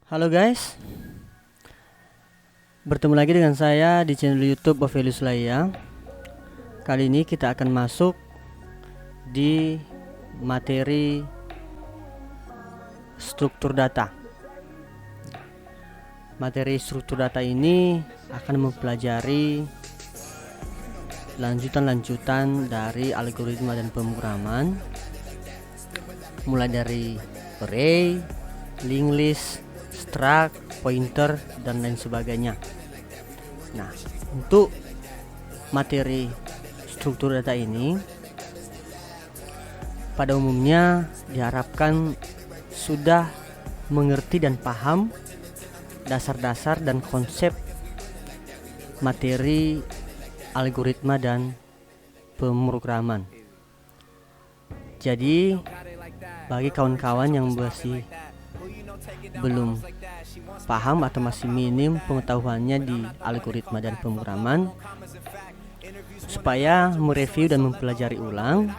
Halo guys, bertemu lagi dengan saya di channel YouTube Ovelius Laya. Kali ini kita akan masuk di materi struktur data. Materi struktur data ini akan mempelajari lanjutan-lanjutan dari algoritma dan pemrograman, mulai dari array, linked list, struct, pointer, dan lain sebagainya. Nah, untuk materi struktur data ini pada umumnya diharapkan sudah mengerti dan paham dasar-dasar dan konsep materi algoritma dan pemrograman. Jadi bagi kawan-kawan yang masih belum paham atau masih minim pengetahuannya di algoritma dan pemrograman, supaya mereview dan mempelajari ulang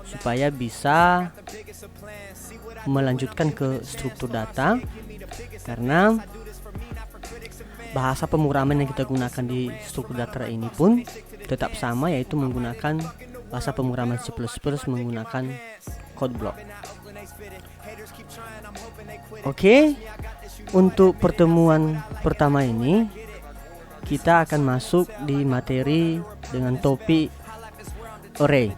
supaya bisa melanjutkan ke struktur data, karena bahasa pemrograman yang kita gunakan di struktur data ini pun tetap sama, yaitu menggunakan bahasa pemrograman C++ menggunakan code block. Oke, untuk pertemuan pertama ini kita akan masuk di materi dengan topik array,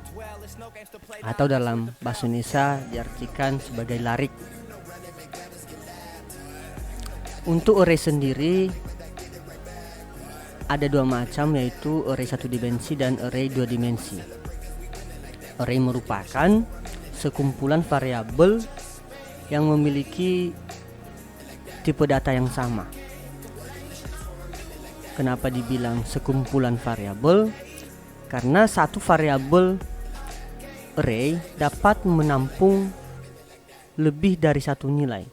atau dalam bahasa Indonesia diartikan sebagai larik. Untuk array sendiri ada dua macam, yaitu array satu dimensi dan array dua dimensi. Array merupakan sekumpulan variabel yang memiliki tipe data yang sama. Kenapa dibilang sekumpulan variabel? Karena satu variabel array dapat menampung lebih dari satu nilai.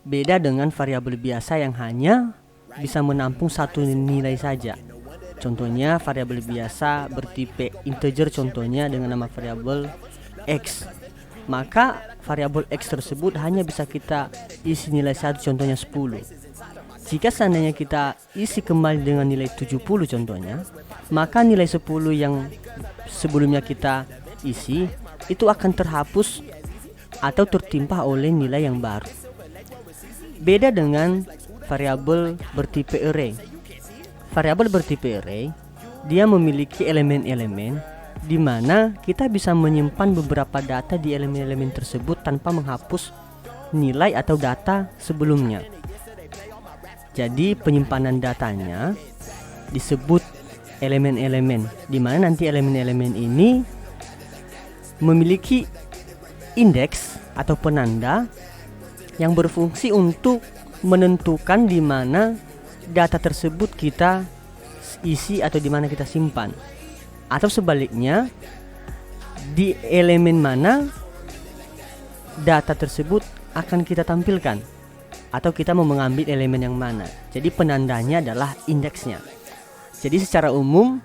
Beda dengan variabel biasa yang hanya bisa menampung satu nilai saja. Contohnya variabel biasa bertipe integer, contohnya dengan nama variabel x. Maka variabel x tersebut hanya bisa kita isi nilai satu, contohnya 10. Jika seandainya kita isi kembali dengan nilai 70 contohnya, maka nilai 10 yang sebelumnya kita isi itu akan terhapus atau tertimpa oleh nilai yang baru. Beda dengan variabel bertipe array. Variabel bertipe array, dia memiliki elemen-elemen di mana kita bisa menyimpan beberapa data di elemen-elemen tersebut tanpa menghapus nilai atau data sebelumnya. Jadi penyimpanan datanya disebut elemen-elemen, di mana nanti elemen-elemen ini memiliki indeks atau penanda yang berfungsi untuk menentukan di mana data tersebut kita isi atau di mana kita simpan, atau sebaliknya di elemen mana data tersebut akan kita tampilkan, atau kita mau mengambil elemen yang mana. Jadi penandanya adalah indeksnya. Jadi secara umum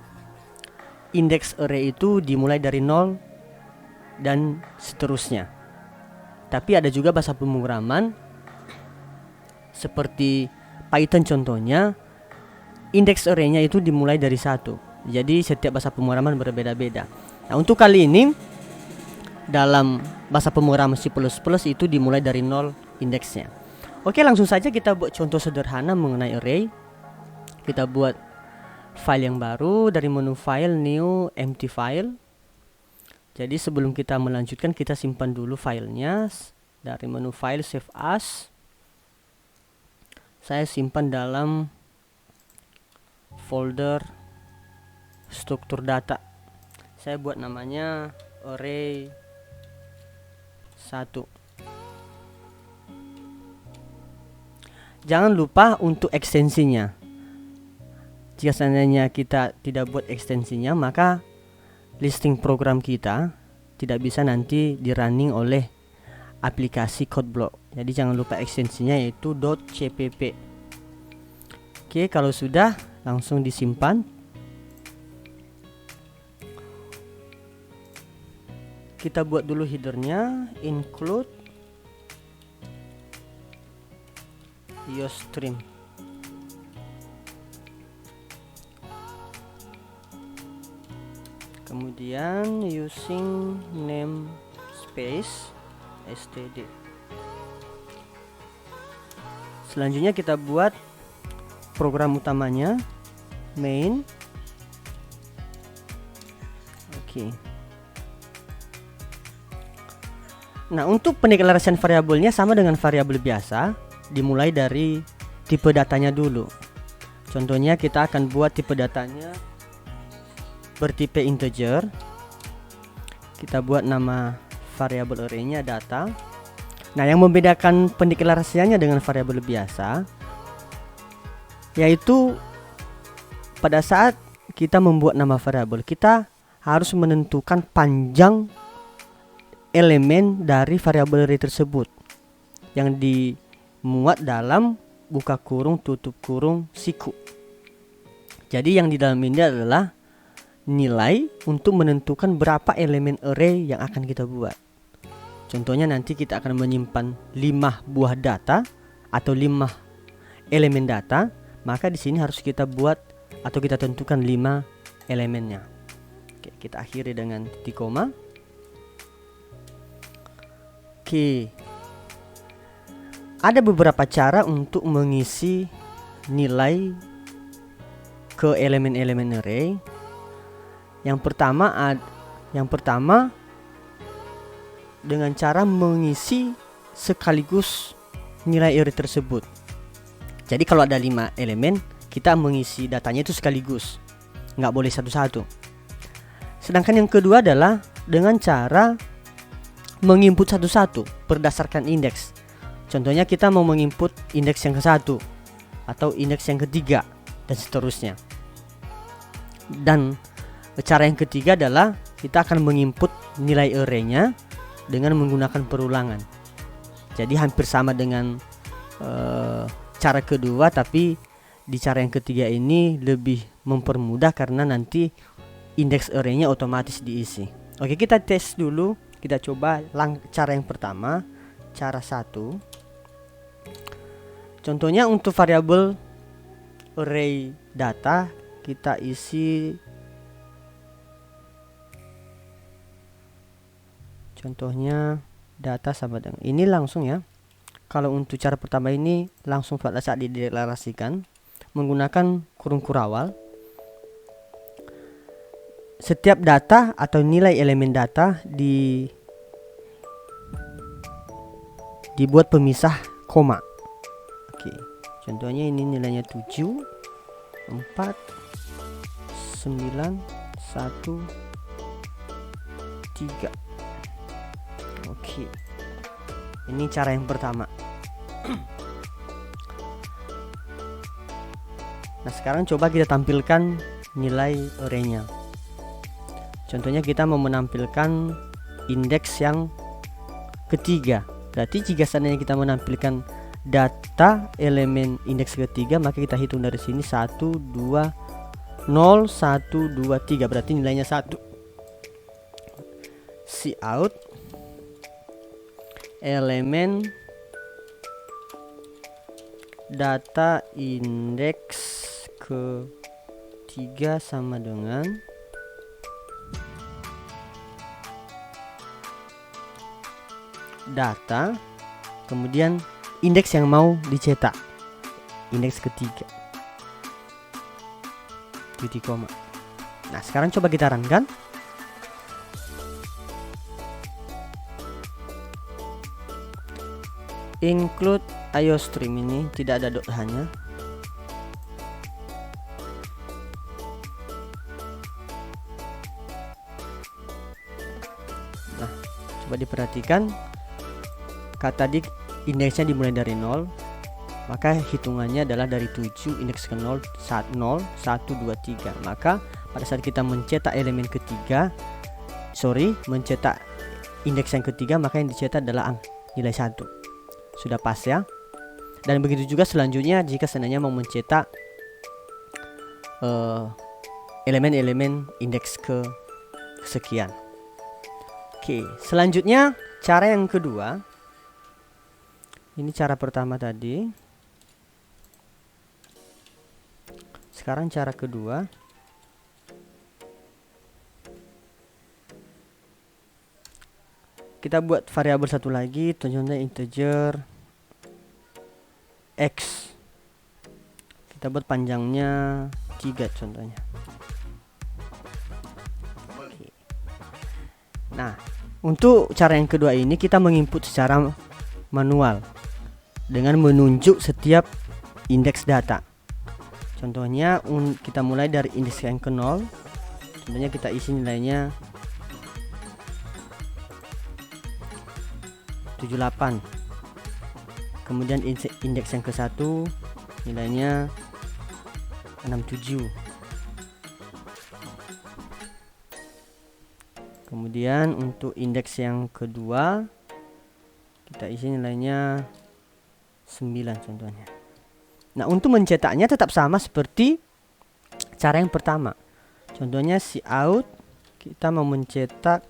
indeks array itu dimulai dari 0 dan seterusnya. Tapi ada juga bahasa pemrograman seperti Python contohnya, indeks array-nya itu dimulai dari 1. Jadi setiap bahasa pemrograman berbeda-beda. Nah, untuk kali ini dalam bahasa pemrograman C++ itu dimulai dari 0 indeksnya. Oke, langsung saja kita buat contoh sederhana mengenai array. Kita buat file yang baru dari menu file, new, empty file. Jadi sebelum kita melanjutkan, kita simpan dulu filenya. Dari menu file, save as. Saya simpan dalam folder struktur data. Saya buat namanya array 1. Jangan lupa untuk ekstensinya. Jika seandainya kita tidak buat ekstensinya, maka listing program kita tidak bisa nanti di running oleh aplikasi code block. Jadi jangan lupa ekstensinya, yaitu .cpp. Oke, kalau sudah langsung disimpan. Kita buat dulu headernya, include iostream. Kemudian using namespace std. Selanjutnya kita buat program utamanya, main. Oke. Nah, untuk pendeklarasian variabelnya sama dengan variabel biasa, dimulai dari tipe datanya dulu. Contohnya kita akan buat tipe datanya bertipe integer. Kita buat nama variabel array-nya data. Nah, yang membedakan pendeklarasiannya dengan variabel biasa yaitu pada saat kita membuat nama variabel, kita harus menentukan panjang elemen dari variabel array tersebut yang dimuat dalam buka kurung tutup kurung siku. Jadi yang di dalam ini adalah nilai untuk menentukan berapa elemen array yang akan kita buat. Contohnya nanti kita akan menyimpan 5 buah data atau 5 elemen data, maka di sini harus kita buat atau kita tentukan 5 elemennya. Oke, kita akhiri dengan titik koma. Oke. Ada beberapa cara untuk mengisi nilai ke elemen-elemen array. Yang pertama dengan cara mengisi sekaligus nilai array tersebut. Jadi kalau ada 5 elemen, kita mengisi datanya itu sekaligus, nggak boleh satu-satu. Sedangkan yang kedua adalah dengan cara menginput satu-satu berdasarkan indeks. Contohnya kita mau menginput indeks yang ke-1 atau indeks yang ketiga dan seterusnya. Dan cara yang ketiga adalah kita akan menginput nilai array-nya dengan menggunakan perulangan. Jadi hampir sama dengan cara kedua, tapi di cara yang ketiga ini lebih mempermudah karena nanti indeks array-nya otomatis diisi. Oke, kita tes dulu. Kita coba cara yang pertama, cara 1. Contohnya untuk variabel array data kita isi, contohnya data sama dengan ini langsung ya. Kalau untuk cara pertama ini langsung pada saat dideklarasikan menggunakan kurung kurawal. Setiap data atau nilai elemen data dibuat pemisah koma. Oke, contohnya ini nilainya 7, 4, 9, 1, 3. Oke, ini cara yang pertama. Nah, sekarang coba kita tampilkan nilai array-nya. Contohnya kita mau menampilkan indeks yang ketiga. Berarti jika seandainya kita menampilkan data elemen indeks ketiga, maka kita hitung dari sini 1, 2, 0, 1, 2, 3. Berarti nilainya 1. Cout elemen data indeks ketiga sama dengan data, kemudian indeks yang mau dicetak, indeks ketiga, titik koma. Nah, sekarang coba kita runkan. Include iostream ini tidak ada dot hanya. Nah, coba diperhatikan. Kata tadi indeksnya dimulai dari 0, maka hitungannya adalah dari 7 indeks ke 0, 1, 0, 1, 2, 3. Maka pada saat kita mencetak elemen ketiga, mencetak indeks yang ketiga, maka yang dicetak adalah nilai 1. Sudah pas ya. Dan begitu juga selanjutnya jika seandainya mau mencetak elemen-elemen indeks ke sekian. Oke, selanjutnya cara yang kedua. Ini cara pertama tadi. sekarang cara kedua. Kita buat variabel satu lagi, contohnya integer x. Kita buat panjangnya 3 contohnya. Oke. Nah, untuk cara yang kedua ini kita menginput secara manual dengan menunjuk setiap indeks data. Contohnya kita mulai dari indeks yang ke 0. Contohnya kita isi nilainya 78. Kemudian indeks yang ke 1 nilainya 67. Kemudian untuk indeks yang kedua kita isi nilainya 9 contohnya. Nah, untuk mencetaknya tetap sama seperti cara yang pertama. Contohnya cout, kita mau mencetak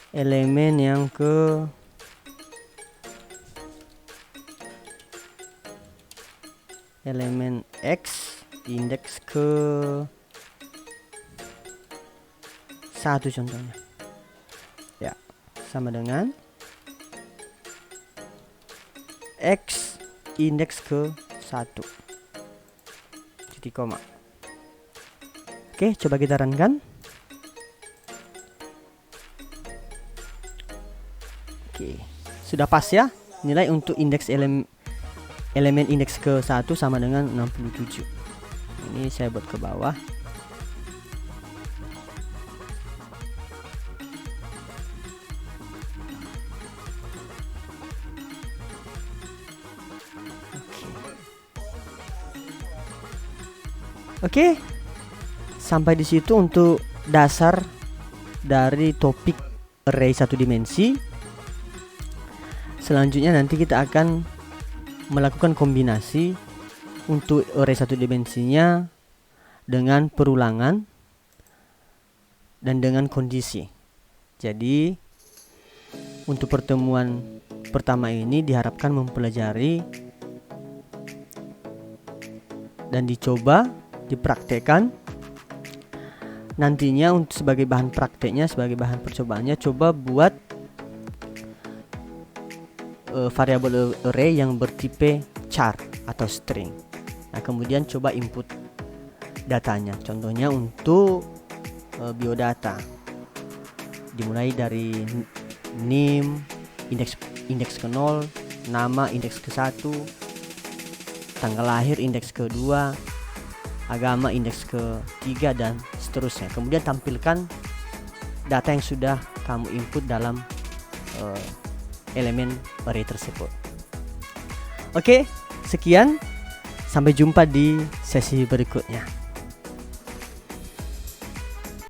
elemen yang ke elemen X, indeks ke 1 contohnya. Ya, sama dengan X indeks ke 1 titik koma. Oke, coba kita runkan. Oke, sudah pas ya. Nilai untuk indeks elemen indeks ke 1 sama dengan 67. Ini saya buat ke bawah. Oke. Sampai di situ untuk dasar dari topik array satu dimensi. Selanjutnya nanti kita akan melakukan kombinasi untuk array satu dimensinya dengan perulangan dan dengan kondisi. Jadi untuk pertemuan pertama ini diharapkan mempelajari dan dicoba, dipraktekkan. Nantinya untuk sebagai bahan prakteknya, sebagai bahan percobaannya, coba buat variabel array yang bertipe char atau string. Nah, kemudian coba input datanya. Contohnya untuk biodata, dimulai dari name indeks ke 0, nama indeks ke 1, tanggal lahir indeks ke 2, agama indeks ke 3, dan seterusnya. Kemudian tampilkan data yang sudah kamu input dalam elemen array tersebut. Oke, sekian. Sampai jumpa di sesi berikutnya.